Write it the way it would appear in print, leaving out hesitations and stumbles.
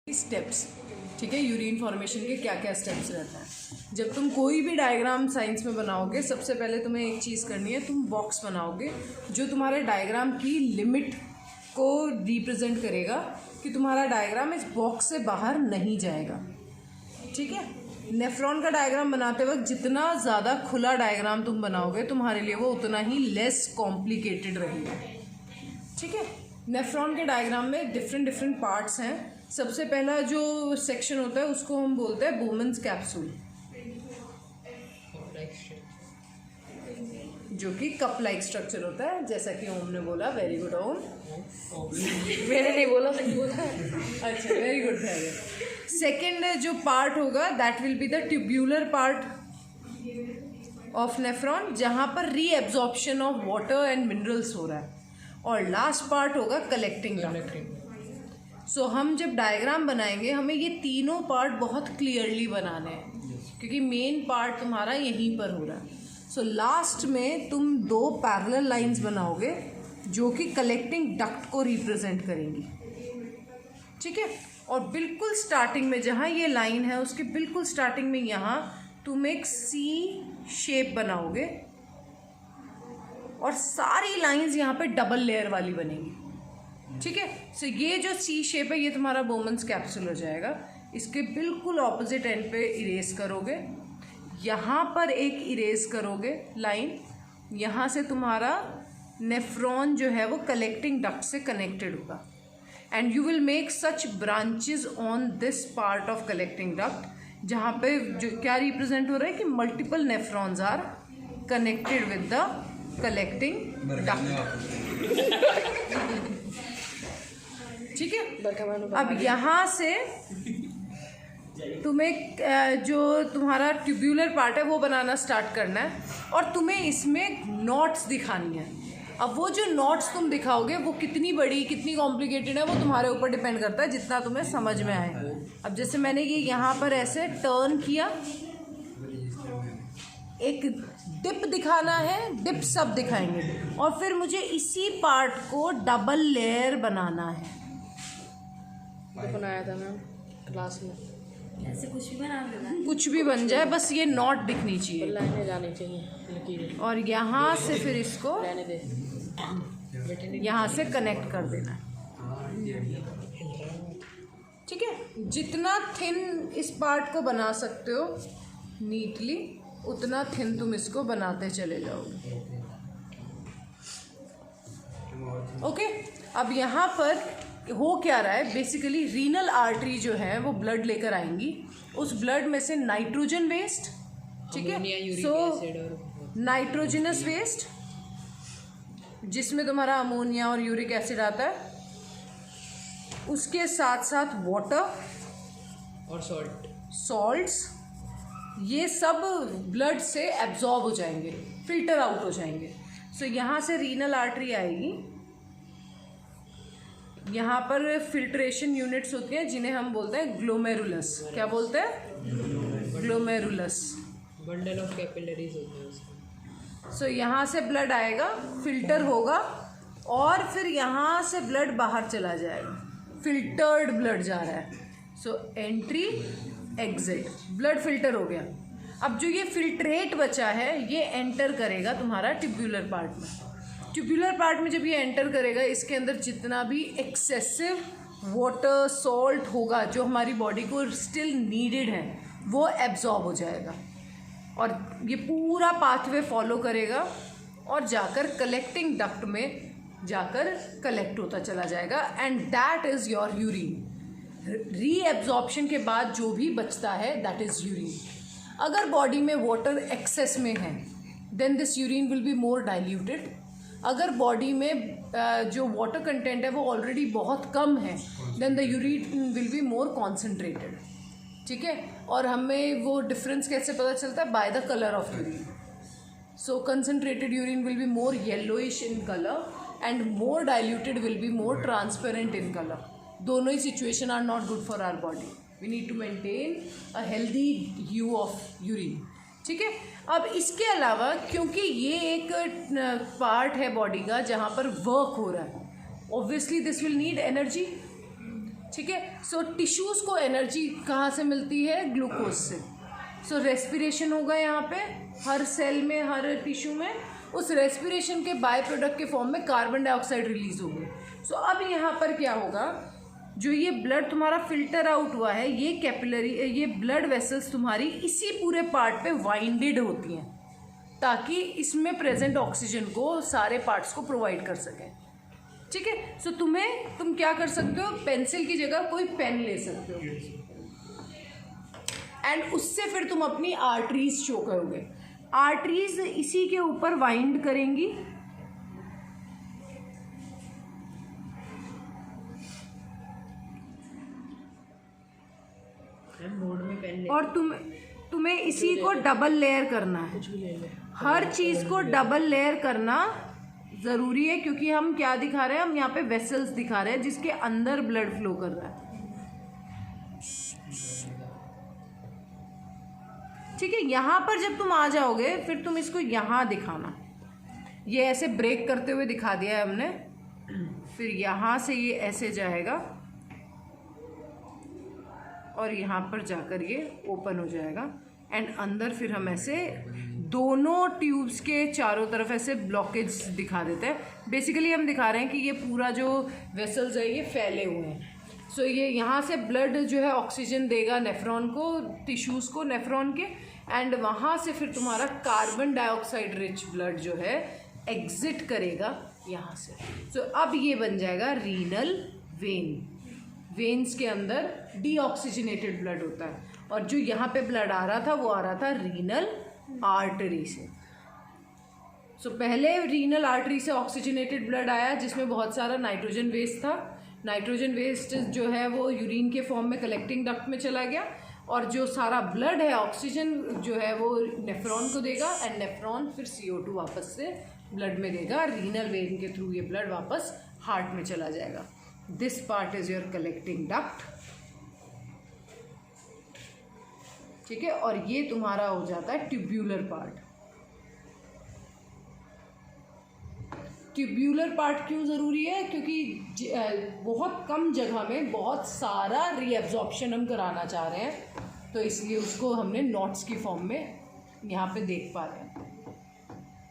Steps, ठीक है, urine formation के क्या क्या स्टेप्स रहते हैं। जब तुम कोई भी डायग्राम साइंस में बनाओगे, सबसे पहले तुम्हें एक चीज़ करनी है, तुम बॉक्स बनाओगे जो तुम्हारे डायग्राम की लिमिट को रिप्रेजेंट करेगा कि तुम्हारा डायग्राम इस बॉक्स से बाहर नहीं जाएगा। ठीक है, नेफ्रॉन का डायग्राम बनाते वक्त जितना ज़्यादा खुला डायग्राम तुम बनाओगे तुम्हारे लिए वो उतना ही लेस कॉम्प्लिकेटेड रहेगा। ठीक है, नेफ्रॉन के डायग्राम में डिफरेंट पार्ट्स हैं। सबसे पहला जो सेक्शन होता है उसको हम बोलते हैं बोमन्स कैप्सूल, जो कि कप लाइक स्ट्रक्चर होता है, जैसा कि ओम ने बोला। वेरी गुड ओम। मैंने नहीं बोला, सही बोला। अच्छा, वेरी गुड। सेकेंड जो पार्ट होगा that will be the tubular part of nephron, जहाँ पर reabsorption of water and minerals हो रहा है। और लास्ट पार्ट होगा कलेक्टिंग डक्ट। सो हम जब डायग्राम बनाएंगे हमें ये तीनों पार्ट बहुत क्लियरली बनाने हैं, क्योंकि मेन पार्ट तुम्हारा यहीं पर हो रहा है। सो लास्ट में तुम दो पैरेलल लाइंस बनाओगे जो कि कलेक्टिंग डक्ट को रिप्रेजेंट करेंगी। ठीक है, और बिल्कुल स्टार्टिंग में जहाँ ये लाइन है उसके बिल्कुल स्टार्टिंग में यहाँ तुम एक सी शेप बनाओगे और सारी लाइंस यहाँ पे डबल लेयर वाली बनेंगी। ठीक है, सो ये जो सी शेप है ये तुम्हारा बोमन्स कैप्सूल हो जाएगा। इसके बिल्कुल ऑपोजिट एंड पे इरेज करोगे, यहाँ पर एक इरेज करोगे लाइन, यहाँ से तुम्हारा नेफ्रॉन जो है वो कलेक्टिंग डक्ट से कनेक्टेड होगा। And you will make such branches on this part of collecting duct, जहाँ पे जो क्या रिप्रेजेंट हो रहा है कि multiple nephrons are connected with the collecting duct. ठीक है, अब यहाँ से तुम्हें जो तुम्हारा ट्यूब्यूलर पार्ट है वो बनाना स्टार्ट करना है और तुम्हें इसमें नॉट्स दिखानी है। अब वो जो नॉट्स तुम दिखाओगे वो कितनी बड़ी कितनी कॉम्प्लिकेटेड है वो तुम्हारे ऊपर डिपेंड करता है, जितना तुम्हें समझ में आए। अब जैसे मैंने ये यहाँ पर ऐसे टर्न किया, एक डिप दिखाना है, डिप सब दिखाएंगे, और फिर मुझे इसी पार्ट को डबल लेयर बनाना है। बनाया था मैम क्लास में, ऐसे कुछ भी बना देना, कुछ भी बन जाए, बस ये नॉट दिखनी चाहिए, लाइनें जानी चाहिए लकीरें। और यहाँ से फिर इसको रहने दे, यहाँ से कनेक्ट कर देना है। ठीक है, जितना थिन इस पार्ट को बना सकते हो नीटली उतना थिन तुम इसको बनाते चले जाओगे। ओके, अब यहाँ पर हो क्या रहा है, बेसिकली रीनल आर्टरी जो है वो ब्लड लेकर आएंगी, उस ब्लड में से नाइट्रोजन वेस्ट, ठीक है, सो नाइट्रोजनस वेस्ट जिसमें तुम्हारा अमोनिया और यूरिक एसिड आता है, उसके साथ साथ वाटर और सॉल्ट्स, ये सब ब्लड से एब्जॉर्ब हो जाएंगे, फिल्टर आउट हो जाएंगे। सो यहाँ से रीनल आर्टरी आएगी, यहाँ पर फिल्ट्रेशन यूनिट्स होती हैं जिन्हें हम बोलते हैं ग्लोमेरुलस। क्या बोलते हैं? ग्लोमेरुलस। बंडल ऑफ कैपिलरीज होते हैं उसमें। सो यहाँ से ब्लड आएगा, फिल्टर होगा, और फिर यहाँ से ब्लड बाहर चला जाएगा, फिल्टर्ड ब्लड जा रहा है। So entry exit, blood filter हो गया। अब जो ये फिल्ट्रेट बचा है ये एंटर करेगा तुम्हारा ट्यूब्यूलर पार्ट में। ट्यूब्यूलर पार्ट में जब ये एंटर करेगा, इसके अंदर जितना भी एक्सेसिव वाटर सॉल्ट होगा जो हमारी बॉडी को स्टिल नीडेड है वो एब्जॉर्ब हो जाएगा, और ये पूरा पाथवे फॉलो करेगा और जाकर कलेक्टिंग डक्ट में जाकर कलेक्ट होता चला जाएगा। And that is your urine. Reabsorption के बाद जो भी बचता है दैट इज़ यूरिन। अगर बॉडी में वाटर एक्सेस में है then this urine will be more diluted. अगर बॉडी में जो वाटर कंटेंट है वो ऑलरेडी बहुत कम है then the urine will be more concentrated. ठीक है, और हमें वो डिफरेंस कैसे पता चलता है? By the colour of urine. So concentrated urine will be more yellowish in colour and more diluted will be more transparent in colour. दोनों ही situation are not good for our body. We need to maintain a healthy hue of urine. ठीक है, अब इसके अलावा क्योंकि ये एक पार्ट है बॉडी का जहाँ पर वर्क हो रहा है, obviously this will need energy. ठीक है। सो टिश्यूज़ को एनर्जी कहाँ से मिलती है? ग्लूकोज से। सो रेस्पिरेशन होगा यहाँ पे हर सेल में, हर टिश्यू में। उस रेस्पिरेशन के बाय प्रोडक्ट के फॉर्म में कार्बन डाइऑक्साइड रिलीज होगी। सो अब यहाँ पर क्या होगा, जो ये ब्लड तुम्हारा फिल्टर आउट हुआ है, ये कैपिलरी, ये ब्लड वेसल्स तुम्हारी इसी पूरे पार्ट पे वाइंडेड होती हैं ताकि इसमें प्रेजेंट ऑक्सीजन को सारे पार्ट्स को प्रोवाइड कर सकें। ठीक है। सो तुम क्या कर सकते हो, पेंसिल की जगह कोई पेन ले सकते हो एंड उससे फिर तुम अपनी आर्टरीज शो करोगे। आर्टरीज इसी के ऊपर वाइंड करेंगी बोर्ड में पेन और तुम्हें इसी को डबल लेयर करना है। हर चीज को डबल लेयर करना जरूरी है क्योंकि हम क्या दिखा रहे हैं, हम यहाँ पे वेसल्स दिखा रहे हैं जिसके अंदर ब्लड फ्लो कर रहा है। ठीक है। यहाँ पर जब तुम आ जाओगे फिर तुम इसको यहाँ दिखाना, ये ऐसे ब्रेक करते हुए दिखा दिया है हमने। फिर यहाँ से ये ऐसे जाएगा और यहाँ पर जाकर ये ओपन हो जाएगा एंड अंदर फिर हम ऐसे दोनों ट्यूब्स के चारों तरफ ऐसे ब्लॉकेज दिखा देते हैं। बेसिकली हम दिखा रहे हैं कि ये पूरा जो वेसल्स है ये फैले हुए हैं। सो ये यहाँ से ब्लड जो है ऑक्सीजन देगा नेफ्रॉन को, टिश्यूज़ को नेफ्रॉन के, एंड वहाँ से फिर तुम्हारा कार्बन डाइऑक्साइड रिच ब्लड जो है एग्जिट करेगा यहाँ से। सो अब ये बन जाएगा रीनल वेन। वेन्स के अंदर डीऑक्सीजनेटेड ब्लड होता है और जो यहाँ पे ब्लड आ रहा था वो आ रहा था रीनल आर्टरी से। सो पहले रीनल आर्टरी से ऑक्सीजनेटेड ब्लड आया जिसमें बहुत सारा नाइट्रोजन वेस्ट था। नाइट्रोजन वेस्ट जो है वो यूरिन के फॉर्म में कलेक्टिंग डक्ट में चला गया और जो सारा ब्लड है ऑक्सीजन जो है वो नेफ्रॉन को देगा एंड नेफ्रॉन फिर CO2 वापस से ब्लड में देगा। रीनल वेन के थ्रू ये ब्लड वापस हार्ट में चला जाएगा। This part is your collecting duct. ठीक है। और ये तुम्हारा हो जाता है ट्यूब्यूलर पार्ट। ट्यूब्यूलर पार्ट क्यों ज़रूरी है? क्योंकि बहुत कम जगह में बहुत सारा रीएब्जॉर्प्शन हम कराना चाह रहे हैं, तो इसलिए उसको हमने नॉट्स की फॉर्म में यहाँ पे देख पा रहे हैं।